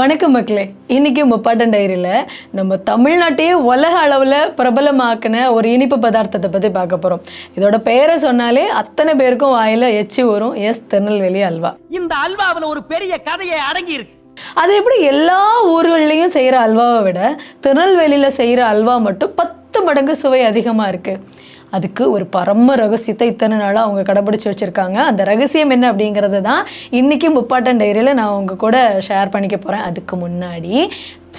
வணக்கம் மக்களே. இன்னைக்கு முப்பாட்டன் டைரியில் நம்ம தமிழ்நாட்டையே உலக அளவில் பிரபலமாக்கின ஒரு இனிப்பு பதார்த்தத்தை பற்றி பார்க்க போகிறோம். இதோட பெயரை சொன்னாலே அத்தனை பேருக்கும் வாயில் எச்சி வரும். எஸ், திருநெல்வேலி அல்வா. இந்த அல்வாவில் ஒரு பெரிய கதையை அடங்கி இருக்கு. அது எப்படி எல்லா ஊர்கள்லையும் செய்கிற அல்வாவை விட திருநெல்வேலியில் செய்கிற அல்வா மட்டும் 10 மடங்கு சுவை அதிகமாக இருக்குது. அதுக்கு ஒரு பரம ரகசியத்தை இத்தனை நாளாக அவங்க கடைப்பிடிச்சி வச்சுருக்காங்க. அந்த ரகசியம் என்ன அப்படிங்கிறது தான் இன்றைக்கி முப்பாட்டன் டைரியில் நான் உங்கள் கூட ஷேர் பண்ணிக்க போகிறேன். அதுக்கு முன்னாடி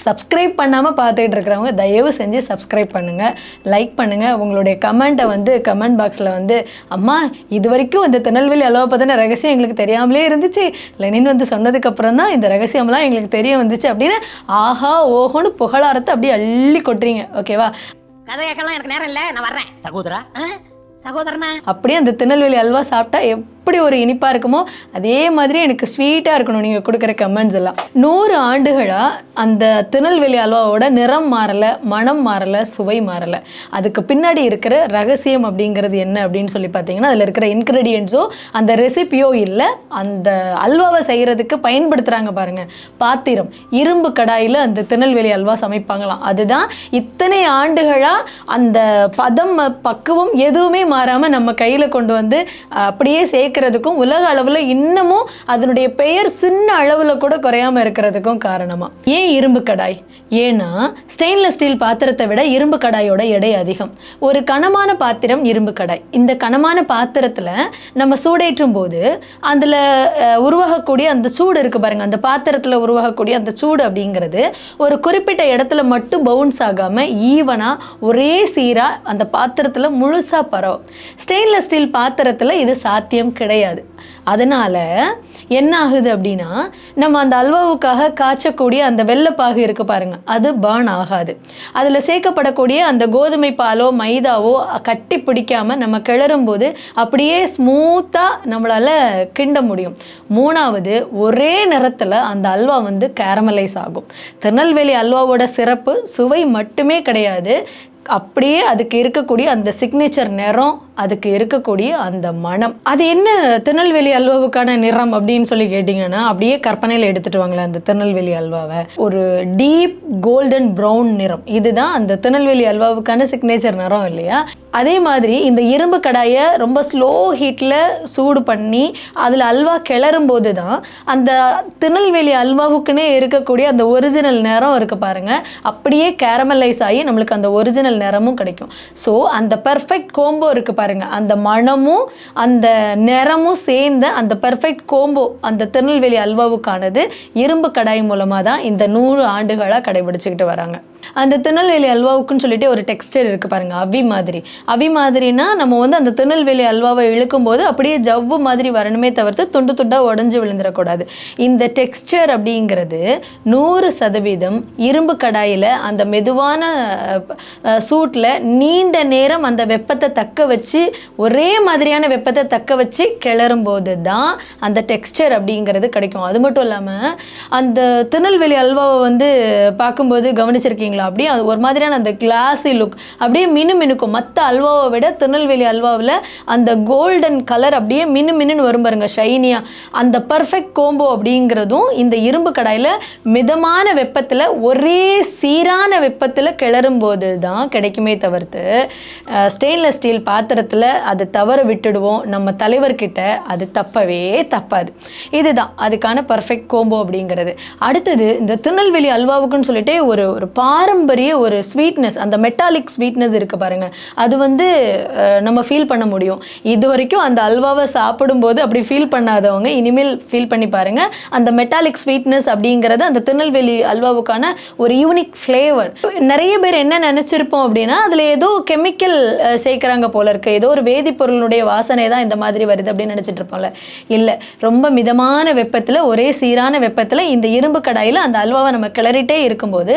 சப்ஸ்கிரைப் பண்ணாமல் பார்த்துக்கிட்டு இருக்கிறவங்க தயவு செஞ்சு சப்ஸ்கிரைப் பண்ணுங்கள், லைக் பண்ணுங்கள். உங்களுடைய கமெண்ட்டை கமெண்ட் பாக்ஸில் அம்மா இது வரைக்கும் இந்த திருநெல்வேலி அல்வா பற்றின ரகசியம் எங்களுக்கு தெரியாமலே இருந்துச்சு, லெனின் சொன்னதுக்கப்புறம் தான் இந்த ரகசியம்லாம் எங்களுக்கு தெரிய வந்துச்சு அப்படின்னு ஆஹா ஓஹோன்னு புகழாரத்தை அப்படியே அள்ளி கொட்டுறீங்க. ஓகேவா? கதையாக்கெல்லாம் எனக்கு நேரம் இல்லை, நான் வர்றேன். சகோதரனா அப்படியே அந்த திருநெல்வேலி அல்வா சாப்பிட்டா எப்படி ஒரு இனிப்பாக இருக்குமோ அதே மாதிரி எனக்கு ஸ்வீட்டாக இருக்கணும் நீங்கள் கொடுக்குற கமெண்ட்ஸ் எல்லாம். 100 ஆண்டுகளாக அந்த திருநெல்வேலி அல்வாவோட நிறம் மாறலை, மனம் மாறலை, சுவை மாறலை. அதுக்கு பின்னாடி இருக்கிற ரகசியம் அப்படிங்கிறது என்ன அப்படின்னு சொல்லி பார்த்தீங்கன்னா, அதில் இருக்கிற இன்க்ரீடியன்ஸோ அந்த ரெசிபியோ இல்லை, அந்த அல்வாவை செய்கிறதுக்கு பயன்படுத்துகிறாங்க பாருங்கள் பாத்திரம். இரும்பு கடாயில் அந்த திருநெல்வேலி அல்வா சமைப்பாங்களாம். அதுதான் இத்தனை ஆண்டுகளாக அந்த பதம் பக்குவம் எதுவுமே மாறாமல் நம்ம கையில் கொண்டு அப்படியே சேர்க்கறதுக்கும் உலக அளவில் இன்னமும் அதனுடைய பெயர் சின்ன அளவில் கூட குறையாமல் இருக்கிறதுக்கும் காரணமாக. ஏன் இரும்பு கடாய்? ஏன்னா ஸ்டெயின்லெஸ் ஸ்டீல் பாத்திரத்தை விட இரும்பு கடாயோட எடை அதிகம். ஒரு கனமான பாத்திரம் இரும்பு கடாய். இந்த கனமான பாத்திரத்தில் நம்ம சூடேற்றும் போது அதில் உருவாகக்கூடிய அந்த சூடு இருக்குது பாருங்கள், அந்த பாத்திரத்தில் உருவாகக்கூடிய அந்த சூடு அப்படிங்கிறது ஒரு குறிப்பிட்ட இடத்துல மட்டும் பவுன்ஸ் ஆகாமல் ஈவனாக ஒரே சீராக அந்த பாத்திரத்தில் முழுசாக பரவும். ஸ்டெயின்லெஸ் ஸ்டீல் பாத்திரத்தில் இது சாத்தியம் கிடையாது. அதனால் என்ன ஆகுது அப்படின்னா, நம்ம அந்த அல்வாவுக்காக காய்ச்சக்கூடிய அந்த வெள்ளைப்பாகு இருக்கு பாருங்க, அது பர்ன் ஆகாது. அதில் சேர்க்கப்படக்கூடிய அந்த கோதுமை பாலோ மைதாவோ கட்டி பிடிக்காமல் நம்ம கிளறும் போது அப்படியே ஸ்மூத்தாக நம்மளால் கிண்ட முடியும். 3வது, ஒரே நிறத்தில் அந்த அல்வா கேரமலைஸ் ஆகும். திருநெல்வேலி அல்வாவோட சிறப்பு சுவை மட்டுமே கிடையாது, அப்படியே அதுக்கு இருக்கக்கூடிய அந்த சிக்னேச்சர் நிறம், அதுக்கு இருக்கக்கூடிய அந்த மனம். அது என்ன திருநெல்வேலி அல்வாவுக்கான நிறம் அப்படின்னு சொல்லி கேட்டிங்கன்னா, அப்படியே கற்பனையில் எடுத்துகிட்டு வாங்களேன் அந்த திருநெல்வேலி அல்வாவை. ஒரு டீப் கோல்டன் ப்ரௌன் நிறம், இதுதான் அந்த திருநெல்வேலி அல்வாவுக்கான சிக்னேச்சர் நிறம் இல்லையா? அதே மாதிரி இந்த இரும்பு கடாயை ரொம்ப ஸ்லோ ஹீட்டில் சூடு பண்ணி அதில் அல்வா கிளறும் போது தான் அந்த திருநெல்வேலி அல்வாவுக்குன்னே இருக்கக்கூடிய அந்த ஒரிஜினல் நிறம் இருக்குது பாருங்கள், அப்படியே கேரமலைஸ் ஆகி நம்மளுக்கு அந்த ஒரிஜினல் நிறமும் கிடைக்கும். ஸோ அந்த பெர்ஃபெக்ட் கோம்போ இருக்குது பாருங்க, அந்த மனமும் அந்த நிறமும் சேர்ந்த அந்த பெர்ஃபெக்ட் கோம்போ அந்த திருநெல்வேலி அல்வாவுக்கானது இரும்பு கடாய் மூலமாக தான் இந்த 100 ஆண்டுகளாக கடைபிடிச்சிக்கிட்டு வராங்க. அந்த திருநெல்வேலி அல்வாவுக்குன்னு சொல்லிட்டு ஒரு டெக்ஸ்டர் இருக்குது பாருங்க, அவி மாதிரி. அவி மாதிரினா நம்ம அந்த திருநெல்வேலி அல்வாவை இழுக்கும் போது அப்படியே ஜவ்வு மாதிரி வரணுமே தவிர்த்து துண்டு துண்டாக உடஞ்சி விழுந்துடக்கூடாது. இந்த டெக்ஸ்டர் அப்படிங்கிறது 100% இரும்பு கடாயில் அந்த மெதுவான சூட்டில் நீண்ட நேரம் அந்த வெப்பத்தை தக்க வச்சு ஒரே மாதிரியான வெப்பத்தை தக்க வச்சு கிளறும் போது தான் அந்த டெக்ஸ்டர் அப்படிங்கிறது கிடைக்கும். அது மட்டும் இல்லாமல் அந்த திருநெல்வேலி அல்வாவை பார்க்கும்போது கவனிச்சிருக்கீங்க அப்படியே ஒரு மாதிரியான அந்த கிளாஸி லுக், அப்படியே மினுமினுக்கும். மற்ற அல்வாவை விட திருநெல்வேலி அல்வாவில் அந்த கோல்டன் கலர் அப்படியே மினுமின்னு வரும் பாருங்க, ஷைனியா. அந்த பர்ஃபெக்ட் கோம்போ அப்படிங்கிறதும் இந்த இரும்பு கடாயில் மிதமான வெப்பத்தில் ஒரே சீரான வெப்பத்தில் கிளறும் போது தான் கிடைக்குமே தவிர்த்து ஸ்டெயின்லெஸ் ஸ்டீல் பாத்திரத்தில் அது தவற விட்டுடுவோம் நம்ம தலைவர்கிட்ட, அது தப்பவே தப்பாது. இதுதான் அதுக்கான பர்ஃபெக்ட் கோம்போ அப்படிங்கிறது. அடுத்தது இந்த திருநெல்வேலி அல்வாவுக்குன்னு சொல்லிட்டு ஒரு பாரம்பரிய ஒரு ஸ்வீட்னஸ், அந்த மெட்டாலிக் ஸ்வீட்னஸ் இருக்குது பாருங்கள், அது நம்ம ஃபீல் பண்ண முடியும். இது வரைக்கும் அந்த அல்வாவை சாப்பிடும்போது அப்படி ஃபீல் பண்ணாதவங்க இனிமேல் ஃபீல் பண்ணி பாருங்கள். அந்த மெட்டாலிக் ஸ்வீட்னஸ் அப்படிங்கிறது அந்த திருநெல்வேலி அல்வாவுக்கான ஒரு யூனிக் ஃப்ளேவர். நிறைய பேர் என்ன நினச்சிருப்போம் அப்படின்னா, அதில் ஏதோ கெமிக்கல் சேர்க்குறாங்க போல இருக்குது, ஏதோ ஒரு வேதிப்பொருளுடைய வாசனை தான் இந்த மாதிரி வருது அப்படின்னு நினச்சிட்டு இருப்போம்ல. இல்லை, ரொம்ப மிதமான வெப்பத்தில் ஒரே சீரான வெப்பத்தில் இந்த இரும்பு கடாயில் அந்த அல்வாவை நம்ம கிளறிட்டே இருக்கும்போது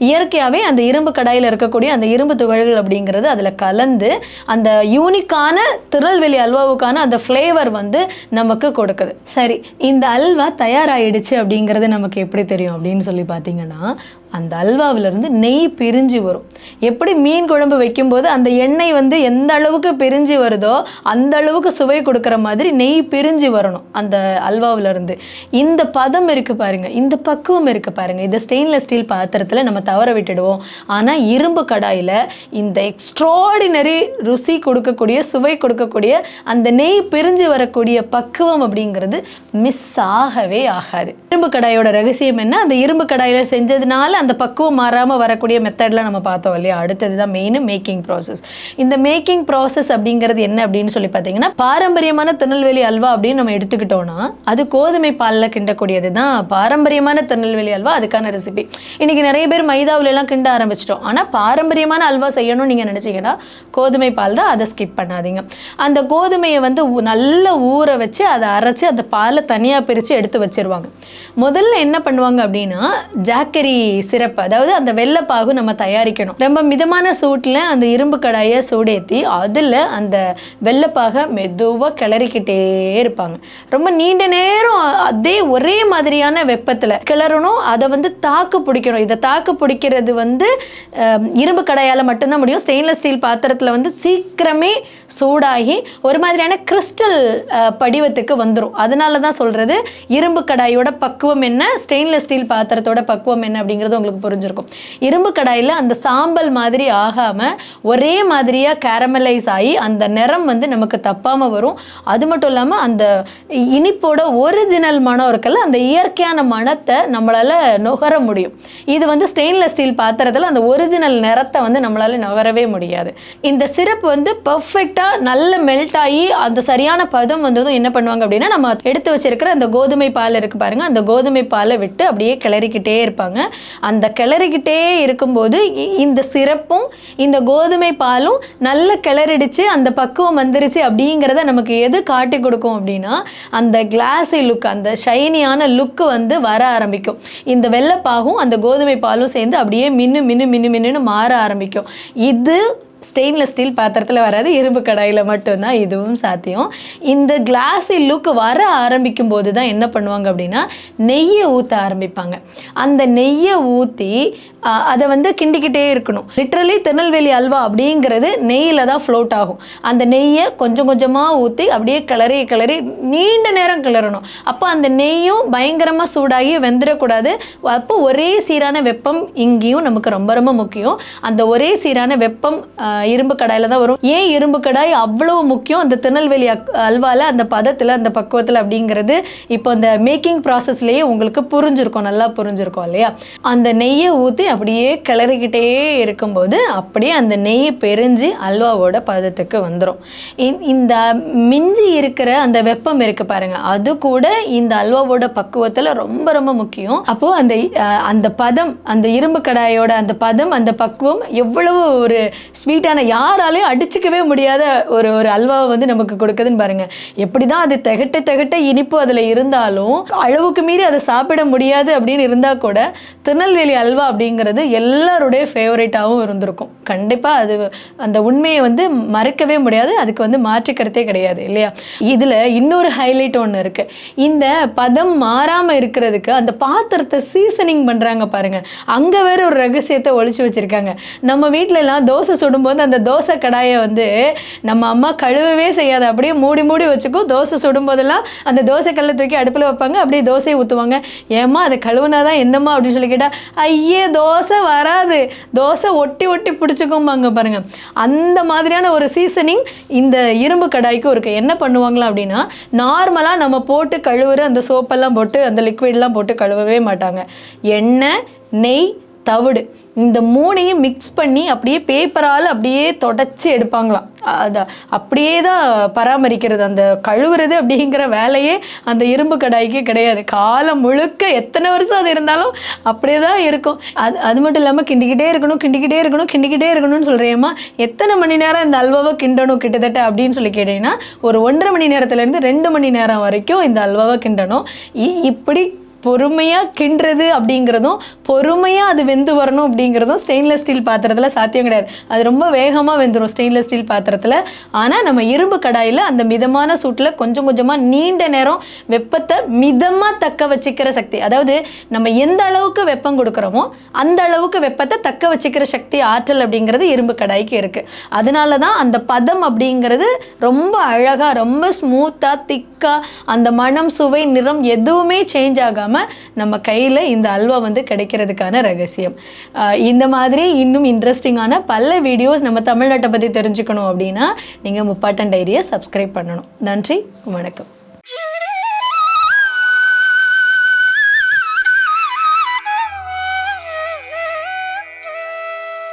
இயற்கை இயற்கையாகவே அந்த இரும்பு கடாயில் இருக்கக்கூடிய அந்த இரும்பு துகள்கள் அப்படிங்கிறது அதில் கலந்து அந்த யூனிக்கான திருநெல்வேலி அல்வாவுக்கான அந்த ஃப்ளேவர் வந்து நமக்கு கொடுக்குது. சரி, இந்த அல்வா தயாராகிடுச்சு அப்படிங்கிறது நமக்கு எப்படி தெரியும் அப்படின்னு சொல்லி பார்த்தீங்கன்னா, அந்த அல்வாவிலிருந்து நெய் பிரிஞ்சு வரும். எப்படி மீன் குழம்பு வைக்கும்போது அந்த எண்ணெய் வந்து எந்த அளவுக்கு பிரிஞ்சு வருதோ அந்த அளவுக்கு சுவை கொடுக்குற மாதிரி நெய் பிரிஞ்சு வரணும் அந்த அல்வாவிலிருந்து. இந்த பதம் இருக்குது பாருங்கள், இந்த பக்குவம் இருக்குது பாருங்கள், இந்த ஸ்டெயின்லெஸ் ஸ்டீல் பாத்திரத்தில் நம்ம தவற விட்டுடுவோம். ஆனால் இரும்பு கடாயில் இந்த எக்ஸ்ட்ராடினரி ருசி கொடுக்கக்கூடிய, சுவை கொடுக்கக்கூடிய அந்த நெய் பிரிஞ்சு வரக்கூடிய பக்குவம் அப்படிங்கிறது மிஸ் ஆகவே ஆகாது. இரும்பு கடாயோட ரகசியம் என்ன? அந்த இரும்பு கடாயில் செஞ்சதுனால அந்த பக்குவம் மாறாமல் வரக்கூடிய மெத்தட்லாம் நம்ம பார்த்தோம் இல்லையா? அடுத்தது தான் மெயின் மேக்கிங் ப்ராசஸ். இந்த மேக்கிங் ப்ராசஸ் அப்படிங்கிறது என்ன அப்படின்னு சொல்லி பார்த்தீங்கன்னா, பாரம்பரியமான திருநெல்வேலி அல்வா அப்படின்னு நம்ம எடுத்துக்கிட்டோம்னா அது கோதுமை பாலில் கிண்டக்கூடியது தான் பாரம்பரியமான திருநெல்வேலி அல்வா. அதுக்கான ரெசிபி இன்னைக்கு நிறைய பேர் மைதாவிலலாம் கிண்ட ஆரம்பிச்சிட்டோம். ஆனால் பாரம்பரியமான அல்வா செய்யணும்னு நீங்கள் நினச்சிங்கன்னா கோதுமை பால் தான், அதை ஸ்கிப் பண்ணாதீங்க. அந்த கோதுமையை வந்து நல்லா ஊற வச்சு அதை அரைச்சி அந்த பாலை தனியாக பிரித்து எடுத்து வச்சிருவாங்க. முதல்ல என்ன பண்ணுவாங்க அப்படின்னா, ஜாக்கரி சிரப்பு, அதாவது அந்த வெள்ளைப்பாகு நம்ம தயாரிக்கணும். ரொம்ப மிதமான சூட்டில் அந்த இரும்பு கடாயை சூடேற்றி அதில் அந்த வெள்ளைப்பாகை மெதுவாக கிளறிக்கிட்டே இருப்பாங்க. ரொம்ப நீண்ட நேரம் அதே ஒரே மாதிரியான வெப்பத்தில் கிளறணும். அதை வந்து தாக்கு பிடிக்கணும். இதை தாக்கு பிடிக்கிறது வந்து இரும்பு கடாயால் மட்டும்தான் முடியும். ஸ்டெயின்லெஸ் ஸ்டீல் பாத்திரத்தில் வந்து சீக்கிரமே சூடாகி ஒரு மாதிரியான கிறிஸ்டல் படிவத்துக்கு வந்துடும். அதனால தான் சொல்கிறது இரும்பு கடாயோட பக்குவம் என்ன, ஸ்டெயின்லெஸ் ஸ்டீல் பாத்திரத்தோட பக்குவம் என்ன அப்படிங்கிறது உங்களுக்கு புரிஞ்சிருக்கும். இரும்பு கடாயில் அந்த சாம்பல் மாதிரி ஆகாமல் ஒரே மாதிரியாக கேரமலைஸ் ஆகி அந்த நிறம் வந்து நமக்கு தப்பாமல் வரும். அது மட்டும் இல்லாமல் அந்த இனிப்போட ஒரிஜினல் மனம் இருக்குல்ல, அந்த இயற்கையான மனத்தை நம்மளால் நுகர முடியும். இது வந்து ஸ்டெயின்லெஸ் ஸ்டீல் பாத்திரத்தில் அந்த ஒரிஜினல் நிறத்தை வந்து நம்மளால் நுகரவே முடியாது. இந்த சிரப்பு வந்து பர்ஃபெக்டாக நல்ல மெல்ட் ஆகி அந்த சரியான பதம் வந்ததும் என்ன பண்ணுவாங்க அப்படின்னா, நம்ம எடுத்து வச்சிருக்கிற அந்த கோதுமை பால் இருக்குது பாருங்கள், அந்த கோதுமை பாலை விட்டு அப்படியே கிளறிக்கிட்டே இருப்பாங்க. அந்த கிளறிக்கிட்டே இருக்கும்போது இந்த சிரப்பும் இந்த கோதுமை பாலும் நல்ல கிளறிடுச்சு, அந்த பக்குவம் வந்துருச்சு அப்படிங்கிறத நமக்கு எது காட்டி கொடுக்கும் அப்படின்னா, அந்த கிளாஸி லுக், அந்த ஷைனியான லுக்கு வந்து வர ஆரம்பிக்கும். இந்த வெள்ளைப்பாகும் அந்த கோதுமை பாலும் சேர்ந்து அப்படியே மின்னு மின்னு மின்னு மின்னு மாற ஆரம்பிக்கும். இது ஸ்டெயின்லெஸ் ஸ்டீல் பாத்திரத்தில் வராது, இரும்பு கடாயில் மட்டும்தான் இதுவும் சாத்தியம். இந்த கிளாஸி லுக் வர ஆரம்பிக்கும் போது தான் என்ன பண்ணுவாங்க அப்படின்னா, நெய்யை ஊற்ற ஆரம்பிப்பாங்க. அந்த நெய்யை ஊற்றி அதை வந்து கிண்டிக்கிட்டே இருக்கணும். லிட்ரலி திருநெல்வேலி அல்வா அப்படிங்கிறது நெய்யில் தான் ஃப்ளோட் ஆகும். அந்த நெய்யை கொஞ்சம் கொஞ்சமாக ஊற்றி அப்படியே கிளறி கிளறி நீண்ட நேரம் கிளறணும். அப்போ அந்த நெய்யும் பயங்கரமாக சூடாகி வெந்துடக்கூடாது. அப்போ ஒரே சீரான வெப்பம் இங்கேயும் நமக்கு ரொம்ப ரொம்ப முக்கியம். அந்த ஒரே சீரான வெப்பம் இரும்பு கடாயில் தான் வரும். ஏன் இரும்பு கடாய் அவ்வளோ முக்கியம் அந்த திருநெல்வேலி அல்வாவில், அந்த பதத்தில், அந்த பக்குவத்தில் அப்படிங்கிறது இப்போ அந்த மேக்கிங் ப்ராசஸ்லேயே உங்களுக்கு புரிஞ்சிருக்கும், நல்லா புரிஞ்சிருக்கும் இல்லையா? அந்த நெய்யை ஊற்றி அப்படியே கிளறிக்கிட்டே இருக்கும்போது அப்படியே அந்த நெய் பெரிஞ்சு அல்வாவோட பதத்துக்கு வந்துடும். இந்த மிஞ்சி இருக்கிற அந்த வெப்பம் இருக்குது பாருங்கள், அது கூட இந்த அல்வாவோட பக்குவத்தில் ரொம்ப ரொம்ப முக்கியம். அப்போது அந்த பதம், அந்த இரும்பு கடாயோட அந்த பதம், அந்த பக்குவம் எவ்வளவு ஒரு ஸ்வீட்டான, யாராலையும் அடிச்சுக்கவே முடியாத ஒரு அல்வாவை வந்து நமக்கு கொடுக்குதுன்னு பாருங்கள். எப்படி தான் அது திகட்ட இனிப்பு அதில் இருந்தாலும் அளவுக்கு மீறி அதை சாப்பிட முடியாது அப்படின்னு இருந்தால் கூட திருநெல்வேலி அல்வா அப்படிங்கிறது எல்லாருடைய ஃபேவரேட்டாகவும் இருந்திருக்கும். கண்டிப்பாக அது அந்த உண்மையை வந்து மறக்கவே முடியாது. அதுக்கு வந்து மாற்றிக்கிறதே கிடையாது இல்லையா? இதில் இன்னொரு ஹைலைட் ஒன்று இருக்குது. இந்த பதம் மாறாமல் இருக்கிறதுக்கு அந்த பாத்திரத்தை சீசனிங் பண்ணுறாங்க பாருங்கள். அங்கே வேறு ஒரு ரகசியத்தை ஒழிச்சு வச்சுருக்காங்க. நம்ம வீட்டிலலாம் தோசை சுடும்போது அந்த தோசை கடாயை வந்து நம்ம அம்மா கழுவவே செய்யாது, அப்படியே மூடி மூடி வச்சுக்கும். தோசை சுடும்போதெல்லாம் அந்த தோசை கல்லை தூக்கி அடுப்பில் வைப்பாங்க, அப்படியே தோசையை ஊற்றுவாங்க. ஏம்மா அதை கழுவுனாதான் என்னம்மா அப்படின்னு சொல்லி கேட்டால், ஐயே தோசை வராது, தோசை ஒட்டி ஒட்டி பிடிச்சிக்கும்பாங்க பாருங்கள். அந்த மாதிரியான ஒரு சீசனிங் இந்த இரும்பு கடாய்க்கு இருக்குது. என்ன பண்ணுவாங்களா அப்படின்னா, நார்மலாக நம்ம போட்டு கழுவுற அந்த சோப்பெல்லாம் போட்டு அந்த லிக்விட்லாம் போட்டு கழுவவே மாட்டாங்க. எண்ணெய், நெய், தவிடு இந்த மூணையும் மிக்ஸ் பண்ணி அப்படியே பேப்பரால் அப்படியே தொடச்சி எடுப்பாங்களாம். அதை அப்படியே தான் பராமரிக்கிறது. அந்த கழுவுறது அப்படிங்கிற வேலையே அந்த இரும்பு கடாய்க்கு கிடையாது. காலம் முழுக்க எத்தனை வருஷம் அது இருந்தாலும் அப்படியே தான் இருக்கும். அது மட்டும் இல்லாமல் கிண்டிக்கிட்டே இருக்கணும்னு சொல்கிறேம்மா, எத்தனை மணி நேரம் இந்த அல்வாவை கிண்டணும் கிட்டத்தட்ட அப்படின்னு சொல்லி கேட்டீங்கன்னா, ஒரு 1.5 மணி நேரத்துலேருந்து 2 மணி நேரம் வரைக்கும் இந்த அல்வாவை கிண்டணும். இப்படி பொறுமையாக கிண்டுறது அப்படிங்கிறதும் பொறுமையாக அது வெந்து வரணும் அப்படிங்கிறதும் ஸ்டெயின்லெஸ் ஸ்டீல் பாத்திரத்தில் சாத்தியம் கிடையாது. அது ரொம்ப வேகமாக வெந்துடும் ஸ்டெயின்லெஸ் ஸ்டீல் பாத்திரத்தில். ஆனால் நம்ம இரும்பு கடாயில் அந்த மிதமான சூட்டில் கொஞ்சம் கொஞ்சமாக நீண்ட நேரம் வெப்பத்தை மிதமாக தக்க வச்சுக்கிற சக்தி, அதாவது நம்ம எந்த அளவுக்கு வெப்பம் கொடுக்குறோமோ அந்த அளவுக்கு வெப்பத்தை தக்க வச்சுக்கிற சக்தி, ஆற்றல் அப்படிங்கிறது இரும்பு கடாய்க்கு இருக்குது. அதனால தான் அந்த பதம் அப்படிங்கிறது ரொம்ப அழகாக, ரொம்ப ஸ்மூத்தாக, திக்காக, அந்த மனம், சுவை, நிறம் எதுவுமே சேஞ்ச் ஆகாமல் நம்ம கையில் இந்த அல்வா வந்து கிடைக்கிறதுக்கான ரகசியம். இந்த மாதிரி இன்னும் இன்ட்ரெஸ்டிங்கான பல வீடியோஸ் நம்ம தமிழ்நாட்டை பற்றி தெரிஞ்சுக்கணும் அப்படின்னா நீங்கள் முப்பாட்டன் டைரியை சப்ஸ்கிரைப் பண்ணணும். நன்றி, வணக்கம்.